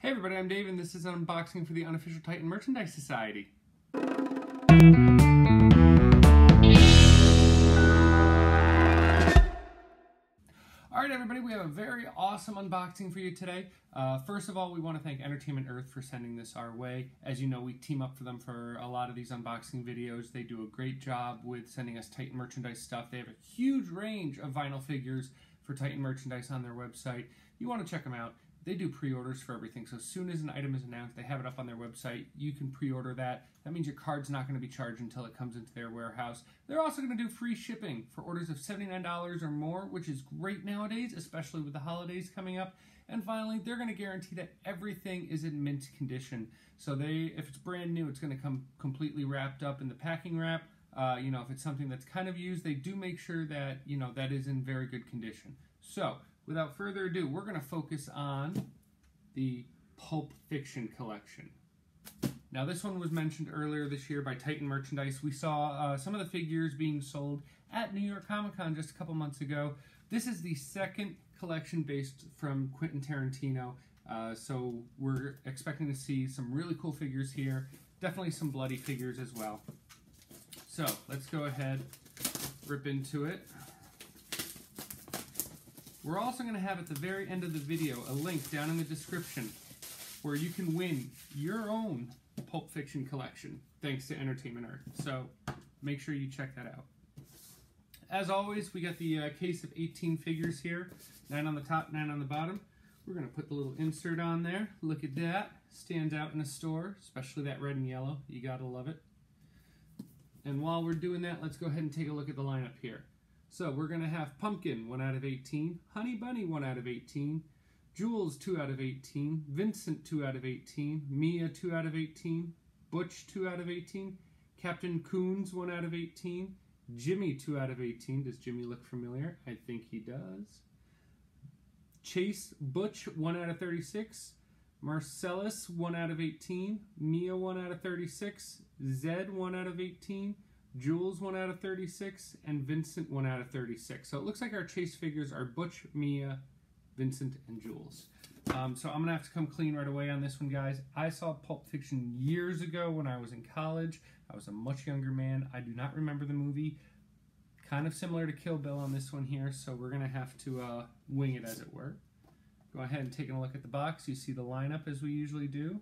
Hey everybody, I'm Dave and this is an unboxing for the Unofficial Titan Merchandise Society. Alright everybody, we have a very awesome unboxing for you today. First of all, we want to thank Entertainment Earth for sending this our way. As you know, we team up for them for a lot of these unboxing videos. They do a great job with sending us Titan merchandise stuff. They have a huge range of vinyl figures for Titan merchandise on their website. You want to check them out. They do pre-orders for everything, so as soon as an item is announced, they have it up on their website. You can pre-order that. That means your card's not going to be charged until it comes into their warehouse. They're also going to do free shipping for orders of $79 or more, which is great nowadays, especially with the holidays coming up. And finally, they're going to guarantee that everything is in mint condition. So if it's brand new, it's going to come completely wrapped up in the packing wrap. If it's something that's kind of used, they do make sure that, that is in very good condition. So, without further ado, we're going to focus on the Pulp Fiction collection. Now, this one was mentioned earlier this year by Titan Merchandise. We saw some of the figures being sold at New York Comic Con just a couple months ago. This is the second collection based from Quentin Tarantino, so we're expecting to see some really cool figures here. Definitely some bloody figures as well. So, let's go ahead, rip into it. We're also going to have at the very end of the video a link down in the description where you can win your own Pulp Fiction collection thanks to Entertainment Earth. So make sure you check that out. As always, we got the case of 18 figures here, 9 on the top, 9 on the bottom. We're going to put the little insert on there. Look at that. Stands out in a store, especially that red and yellow. You got to love it. And while we're doing that, let's go ahead and take a look at the lineup here. So we're going to have Pumpkin, 1 out of 18, Honey Bunny, 1 out of 18, Jules, 2 out of 18, Vincent, 2 out of 18, Mia, 2 out of 18, Butch, 2 out of 18, Captain Koons, 1 out of 18, Jimmie, 2 out of 18. Does Jimmie look familiar? I think he does. Chase, Butch, 1 out of 36, Marsellus, 1 out of 18, Mia, 1 out of 36, Zed, 1 out of 18, Jules, 1 out of 36, and Vincent, 1 out of 36. So it looks like our chase figures are Butch, Mia, Vincent, and Jules. So I'm going to have to come clean right away on this one, guys. I saw Pulp Fiction years ago when I was in college. I was a much younger man. I do not remember the movie. Kind of similar to Kill Bill on this one here, so we're going to have to wing it, as it were. Go ahead and take a look at the box. You see the lineup as we usually do.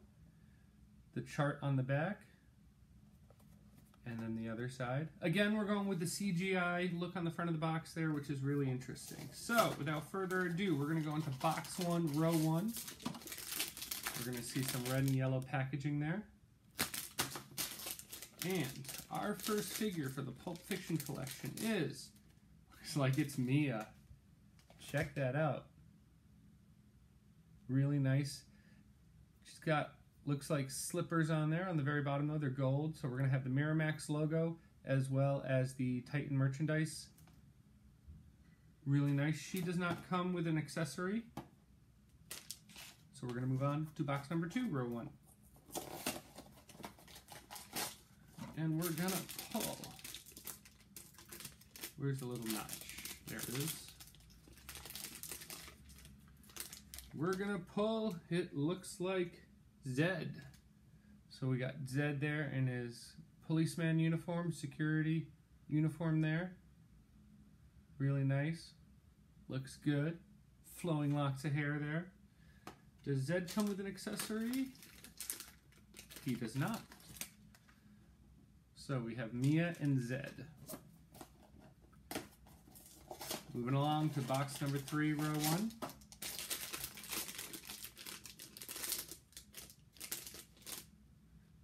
The chart on the back. And then the other side. Again, we're going with the CGI look on the front of the box there, which is really interesting. So, without further ado, we're going to go into box 1, row 1. We're going to see some red and yellow packaging there. And our first figure for the Pulp Fiction collection looks like it's Mia. Check that out. Really nice. She's got, looks like slippers on there. On the very bottom though, they're gold. So we're going to have the Miramax logo as well as the Titan merchandise. Really nice. She does not come with an accessory. So we're going to move on to box number 2, row 1. And we're going to pull. Where's the little notch? There it is. We're going to pull, it looks like Zed. So we got Zed there in his policeman uniform, security uniform there. Really nice. Looks good. Flowing locks of hair there. Does Zed come with an accessory? He does not. So we have Mia and Zed. Moving along to box number 3, row 1.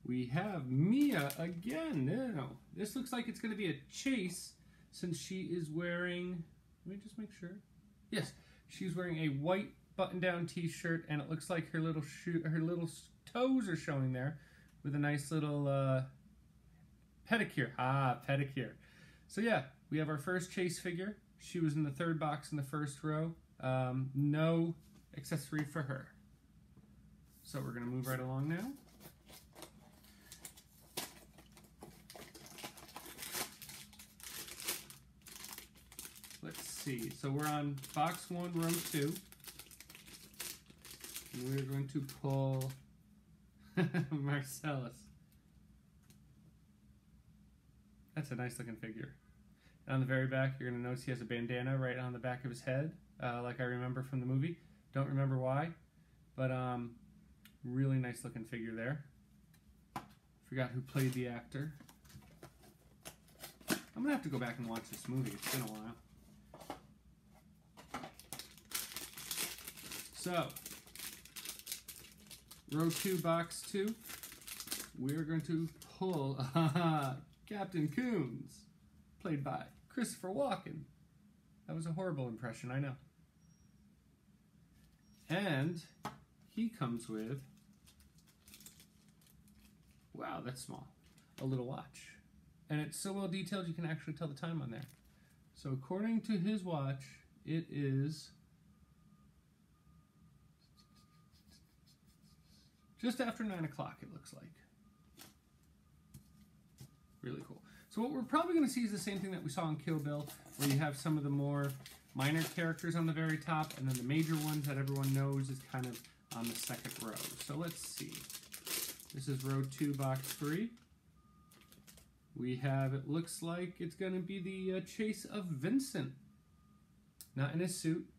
We have Mia again. No, this looks like it's going to be a chase since she is wearing, let me just make sure. Yes, she's wearing a white button-down t-shirt, and it looks like her little toes are showing there with a nice little pedicure. Ah, pedicure. So yeah, we have our first chase figure. She was in the 3rd box in the 1st row. No accessory for her. So we're going to move right along now. Let's see. So we're on box 1, row 2. We're going to pull Marsellus. That's a nice looking figure. And on the very back, you're going to notice he has a bandana right on the back of his head, like I remember from the movie. Don't remember why, but really nice looking figure there. Forgot who played the actor. I'm going to have to go back and watch this movie. It's been a while. So, row 2, box 2, we're going to pull Captain Koons, played by Christopher Walken. That was a horrible impression, I know. And he comes with, wow, that's small, a little watch. And it's so well detailed you can actually tell the time on there. So according to his watch, it is just after 9 o'clock, it looks like. Really cool. So what we're probably going to see is the same thing that we saw in Kill Bill, where you have some of the more minor characters on the very top, and then the major ones that everyone knows is kind of on the second row. So let's see. This is row 2, box 3. We have, it looks like it's going to be the chase of Vincent. Not in his suit.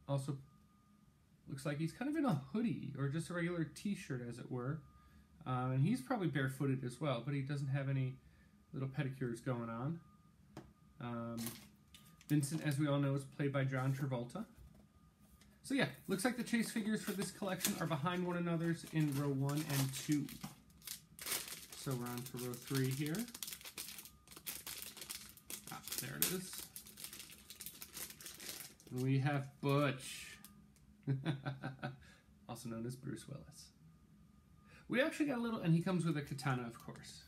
Also, looks like he's kind of in a hoodie, or just a regular t-shirt, as it were. And he's probably barefooted as well, but he doesn't have any little pedicures going on. Vincent, as we all know, is played by John Travolta. So yeah, looks like the chase figures for this collection are behind one another's in row 1 and 2. So we're on to row 3 here. Ah, there it is. We have Butch, also known as Bruce Willis. We actually got a little, and he comes with a katana, of course.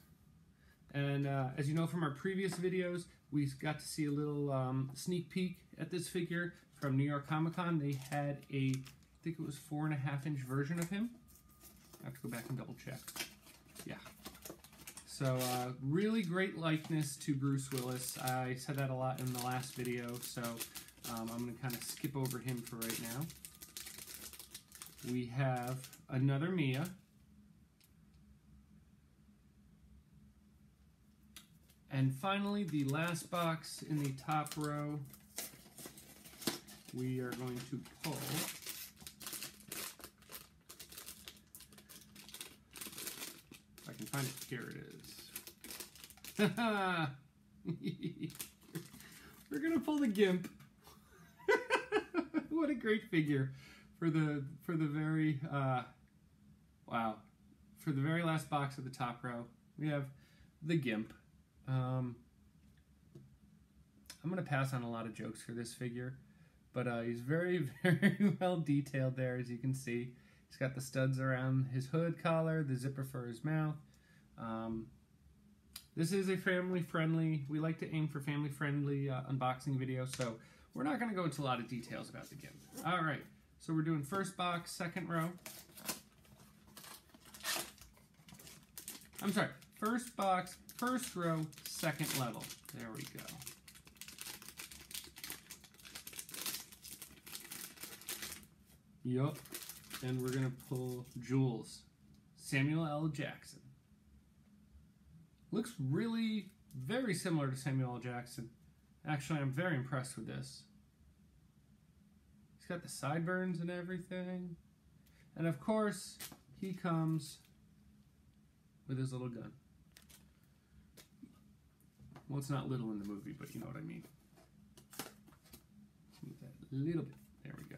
And as you know from our previous videos, we got to see a little sneak peek at this figure from New York Comic Con. They had a, I think it was 4.5-inch version of him. I have to go back and double check. Yeah. So really great likeness to Bruce Willis. I said that a lot in the last video, so I'm going to kind of skip over him for right now. We have another Mia. And finally, the last box in the top row, we are going to pull if I can find it, here it is. We're gonna pull the Gimp. What a great figure for the very wow, for the very last box of the top row. We have the Gimp. I'm gonna pass on a lot of jokes for this figure, but he's very, very well detailed there, as you can see. He's got the studs around his hood collar, the zipper for his mouth. This is a family-friendly, we like to aim for family-friendly unboxing videos, so we're not going to go into a lot of details about the Gimp. Alright, so we're doing first box, second row. I'm sorry, first box, first row, second level. There we go. Yup. And we're going to pull Jules. Samuel L. Jackson. Looks really very similar to Samuel L. Jackson. Actually, I'm very impressed with this. He's got the sideburns and everything. And of course, he comes with his little gun. Well, it's not little in the movie, but you know what I mean. Move that a little bit. There we go.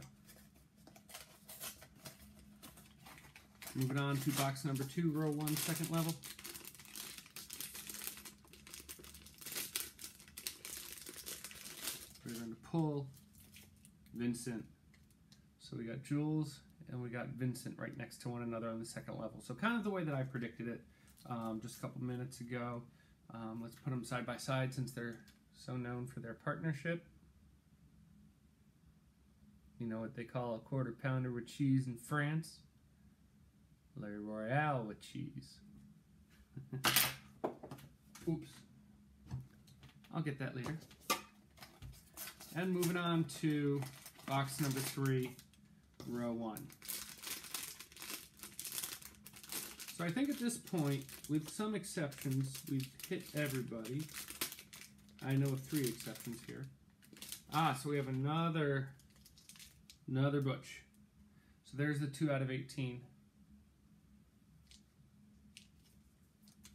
Moving on to box number 2, row 1, second level. We're going to pull Vincent. So we got Jules and we got Vincent right next to one another on the second level. So kind of the way that I predicted it just a couple minutes ago. Let's put them side by side since they're so known for their partnership. You know what they call a quarter pounder with cheese in France? Royale with cheese. Oops. I'll get that later. And moving on to box number 3, row 1. So I think at this point, with some exceptions, we've hit everybody. I know of 3 exceptions here. So we have another Butch. So there's the 2 out of 18.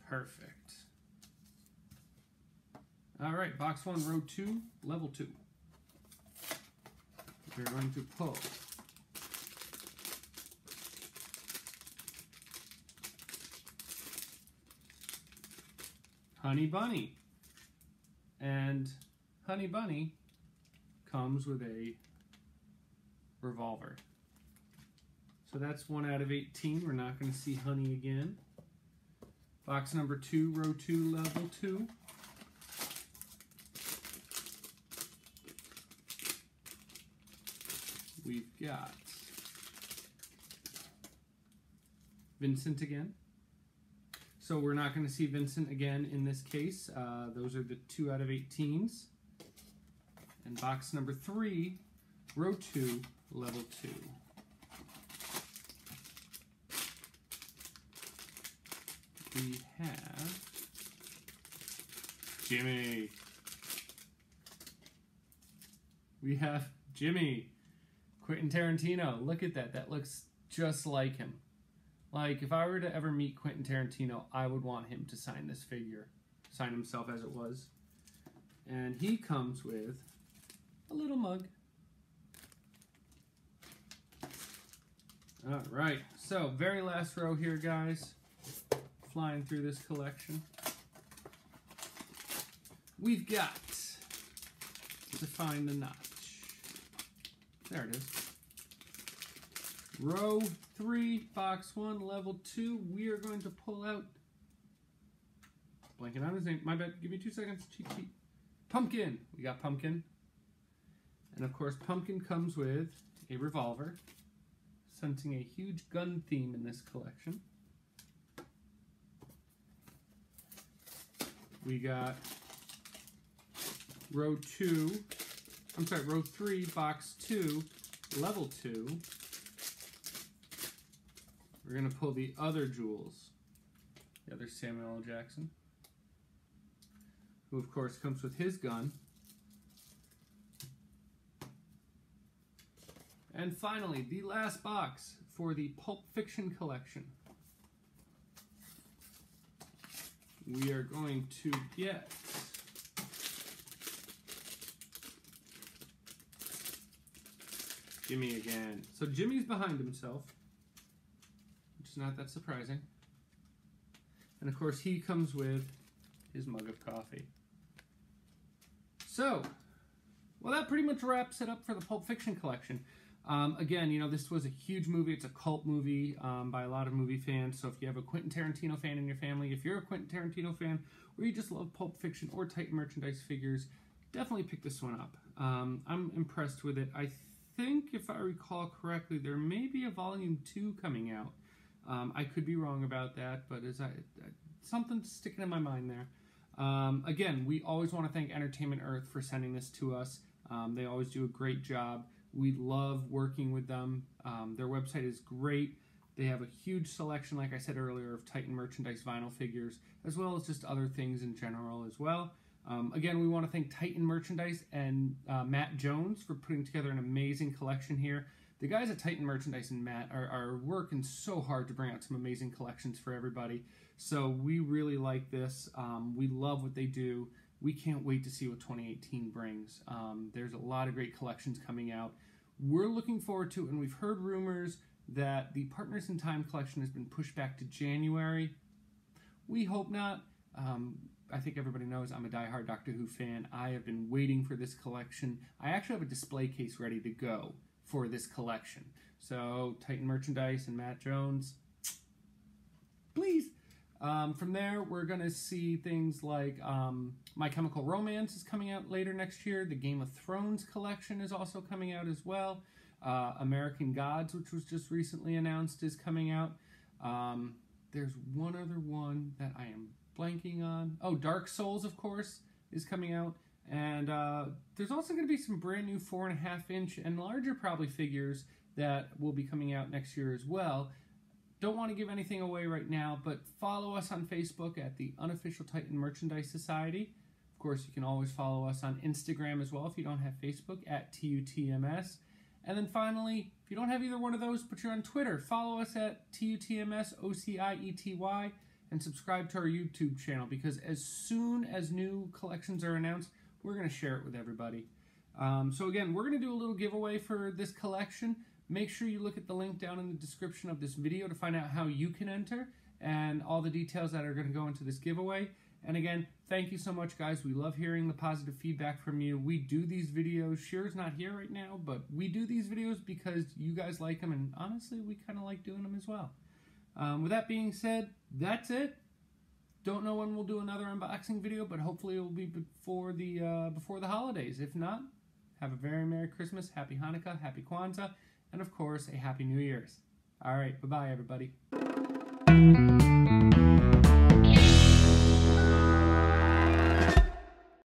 Perfect. All right, box 1, row 2, level 2. We're going to pull Honey Bunny. And Honey Bunny comes with a revolver. So that's 1 out of 18. We're not going to see Honey again. Box number 2, row 2, level 2. We've got Vincent again. So we're not going to see Vincent again in this case. Those are the 2 out of 18s. And box number 3, row 2, level 2. We have Jimmie. We have Jimmie. Quentin Tarantino. Look at that. That looks just like him. Like, if I were to ever meet Quentin Tarantino, I would want him to sign this figure. Sign himself as it was. And he comes with a little mug. All right. So, very last row here, guys. Flying through this collection. We've got to find the notch. There it is. Row 3, box 1, level 2. We are going to pull out. Blanking on his name. My bad. Give me 2 seconds. Cheat. Pumpkin. We got Pumpkin. And of course, Pumpkin comes with a revolver, sensing a huge gun theme in this collection. We got row 3, box 2, level 2. We're going to pull the other Jules, the other Samuel L. Jackson, who of course comes with his gun. And finally, the last box for the Pulp Fiction collection. We are going to get Jimmie again. So Jimmie's behind himself, which is not that surprising. And of course, he comes with his mug of coffee. So, well, that pretty much wraps it up for the Pulp Fiction collection. Again, you know, this was a huge movie. It's a cult movie by a lot of movie fans. So if you have a Quentin Tarantino fan in your family, if you're a Quentin Tarantino fan, or you just love Pulp Fiction or Titan merchandise figures, definitely pick this one up. I'm impressed with it. I think, if I recall correctly, there may be a volume 2 coming out. I could be wrong about that, but something's sticking in my mind there. Again, we always want to thank Entertainment Earth for sending this to us. They always do a great job. We love working with them. Their website is great. They have a huge selection, like I said earlier, of Titan merchandise vinyl figures, as well as just other things in general as well. Again, we want to thank Titan Merchandise and Matt Jones for putting together an amazing collection here. The guys at Titan Merchandise and Matt are working so hard to bring out some amazing collections for everybody. So we really like this. We love what they do. We can't wait to see what 2018 brings. There's a lot of great collections coming out. We're looking forward to it, and we've heard rumors that the Partners in Time collection has been pushed back to January. We hope not. I think everybody knows I'm a diehard Doctor Who fan. I have been waiting for this collection. I actually have a display case ready to go for this collection. So, Titan Merchandise and Matt Jones, please. From there, we're going to see things like My Chemical Romance is coming out later next year. The Game of Thrones collection is also coming out as well. American Gods, which was just recently announced, is coming out. There's one other one that I am blanking on. Oh, Dark Souls, of course, is coming out. And there's also going to be some brand new 4.5-inch and larger probably figures that will be coming out next year as well. don't want to give anything away right now, but follow us on Facebook at the Unofficial Titan Merchandise Society. Of course, you can always follow us on Instagram as well if you don't have Facebook at TUTMS. And then finally, if you don't have either one of those, but you're on Twitter, follow us at TUTMS OCIETY and subscribe to our YouTube channel, because as soon as new collections are announced, we're going to share it with everybody. So again, we're going to do a little giveaway for this collection. Make sure you look at the link down in the description of this video to find out how you can enter and all the details that are going to go into this giveaway. And again, thank you so much, guys. We love hearing the positive feedback from you. We do these videos. Shira's not here right now, but we do these videos because you guys like them, and honestly, we kind of like doing them as well. With that being said, that's it. Don't know when we'll do another unboxing video, but hopefully it will be before the holidays. If not, have a very Merry Christmas, Happy Hanukkah, Happy Kwanzaa, and of course, a Happy New Year's. All right, bye-bye, everybody.